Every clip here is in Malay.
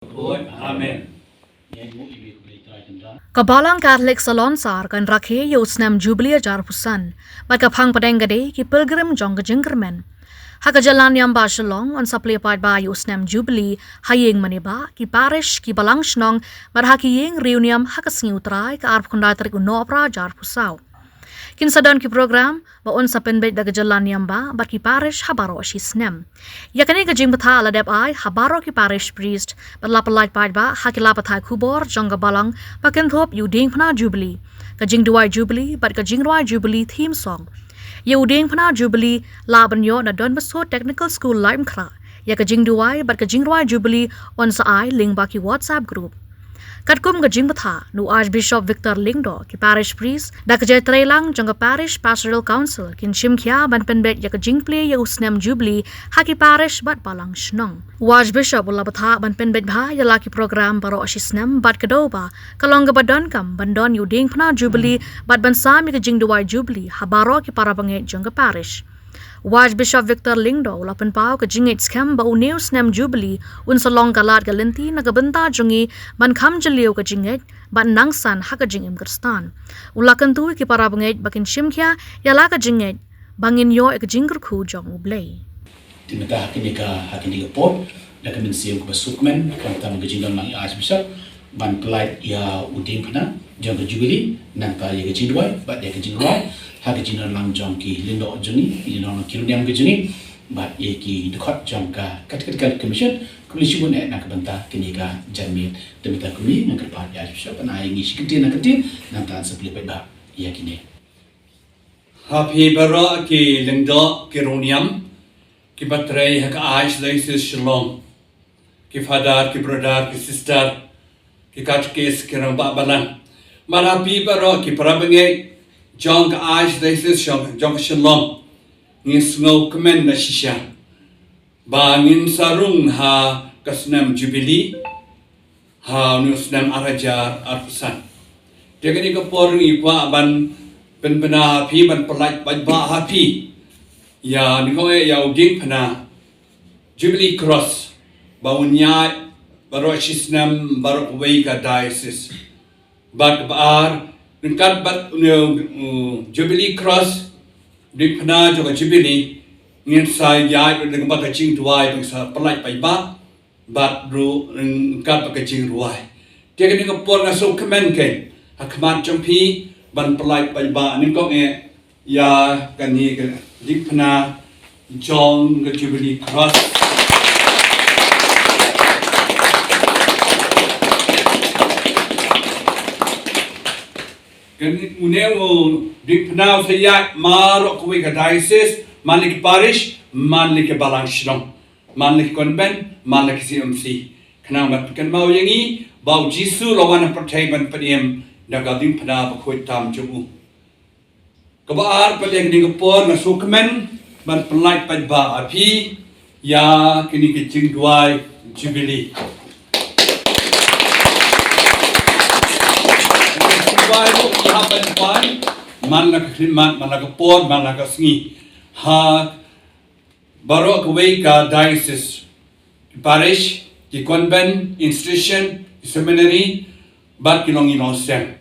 Amen. Balang Catholic Salon Sar kan Rakhe yo Snem Jubilee jar pusan. Baga Phang Pdeng gade ki Pilkrim Jong Jingkyrmen. Haka jalan yang ba shalong on supply part ba yo Snem Jubilee hayeng maniba ki parish ki Balang shnong bar haki yeng reunion haka singi utrai ka arp kunda tarik uno opera jar pusau. Kin sadon ki program ba on sa penbet daga jalan yang ba bar ki parish habaro si Snem. Yakani ka jing batha aladep ai habaro ki parish priest bar lapalait part ba haki lapathai kubor Jong Balang bakin thop yu ding phna Jubilee. Ka jing duai Jubilee bar ka jing duai Jubilee theme song. Yu ding phna Jubilee laban yo na don baso technical school laim khra. Ya ka jing duai bar ka jing duai Jubilee on sa ai link ba ki WhatsApp group. Katkum ka jing batha nu Archbishop Victor Lingdo ki parish priest da ka jay trailang jong parish pastoral council kin shimkhya ban penbet ya ka jing play ya Snem Jubilee haki parish bat Balang shnong. Archbishop ula batha ban penbet bha ya laki program baro ashi Snem bat kadoba kalong ka badon kam bandon yu ding phna Jubilee bat ban sam ya ka jing duai Jubilee habaro ki para banget jong parish. Archbishop Victor Lingdo ula penpau ka jingit scam ba uneu Snem Jubilee un salong kalat galanti na gabenta jongi ban kham jaliu ka jingit ban nangsan haka jingim kerstan ula kantu ki para banget bakin shimkhya yala ka jingit bangin yo ek jingker khu jong ublei Timata hakini ka pot da kamin siyem ko basukmen kan tam gajingan mang Archbishop ban polite ya uding phana jong Jubilee nan pa ya gajingwai ba ya gajingwai haka jinar lang jong ki lindo joni lindo kirunyam ke joni bat ye ki dukhat jong ka kat commission komisi bun na kabanta kini ka jamit temita kumi ng kerpat ya Archbishop na ingi sikiti na kati nan tan sapli ba ya kini Happy bara ki lindo kirunyam ki batray haka aish laisis shalom ki father ki brother ki sister ki katkes ki ramba balang marapi bara ki parabenge Jong aish laisis jong shalom ngin snow kemen na shisha ba ngin sarung ha kasnem Jubilee ha nu Snem arajar arpusan jadi ka porngi kwa ban penbena pi ban pelaj ba happy ya ni ko ya uding phana Jubilee cross ba unya baro Snem baro wei ka diocese bat bar ningkat bat Jubilee cross di phana jo ka Jubilee ngin sai ya dengan ba ka ching tuai bang sa pelaj ba bat ru ningkat ba ka ching ruai dia ni ka por na so comment ke hakmat champi ban pelaj ba ni ko ya kan ni ka di phana Jong ka Jubilee cross kan uneu di penau saya marok kuwi ka diocese malik parish malik Balang shnong malik convent malik CMC kana mat kan mau yangi bau jisu lawan pertainment pediem daga dim pada bakoi tam jubu kabar pedeng ding por na sukmen ban pelai ba api ya kini kicing duai Jubilee man la khidmat man la por man la sngi ha baro ko wei ka diocese parish ki convent institution seminary bat ki long ino sen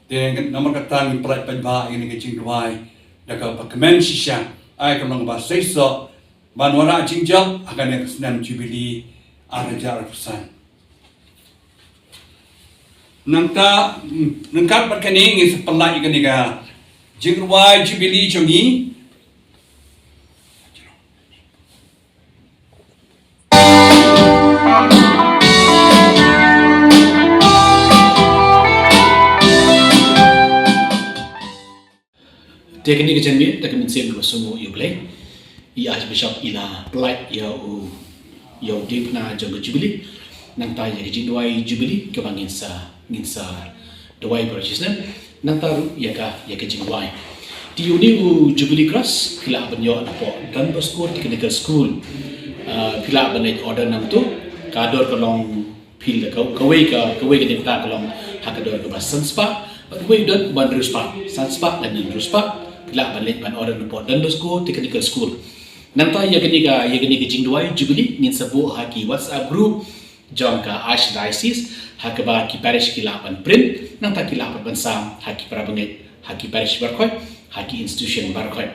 de namar ka tang prai pa ba ini ke ching duai da ka pa kemen shisha ai ka long ba sei so ban wara jingjal akan ne Snem Jubilee arajar pesan nangkat berkini ngis pelai ikan ika jingruai Jubilee jongi teknik ke jamit da kamin siyem ko sumo yuble I Archbishop ila polite ya ding phana jong Jubilee nang ta ya jing duai Jubilee ke bangin sa duai Snem nang taru ya ka jing duai di uni Jubilee cross kila banyo na po dan bosco technical school kila banet order nam tu kador kolong pil kawai ka dipta kolong hakador ka sanspa kawai dot ban ruspa sanspa dan ruspa kila banet ban order na po dan bosco technical school nang ta ya gani ka jing duai Jubilee ngin sabu haki WhatsApp group Jong ka Archdiocese hakaba ki parish ki lapan print nang ta ki lapan bansam haki parabangit haki parish barkoi haki institution barkoi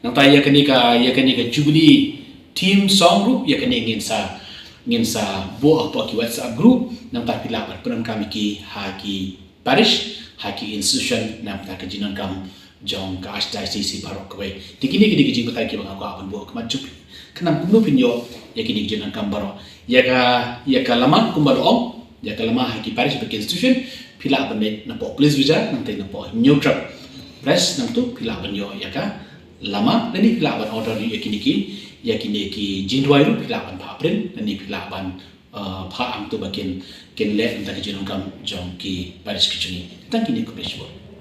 nang ta yakani ka Jubilee team song group yakani ngin sa bo apa ki WhatsApp group nang ta ki lapan peran kami ki haki parish haki institution nang ta ka jinan kam Jong ka Archdiocese barkoi tikini kini ki jingko ta ki bang aku apan bo kamat Jubilee kenam kuno pinyo yakini jinan kam baro yaka lama kumbalo om yaka lama haki parish bagi institution pila banit na po police visa nanti na po neutral press nang tu pila banyo yaka lama dan ni pila ban order yakini ki jindwai ru pila ban paprin dan ni pila ban pha am tu bakin ken le nanti jinong kam Jong ki parish kichuni tang kini ko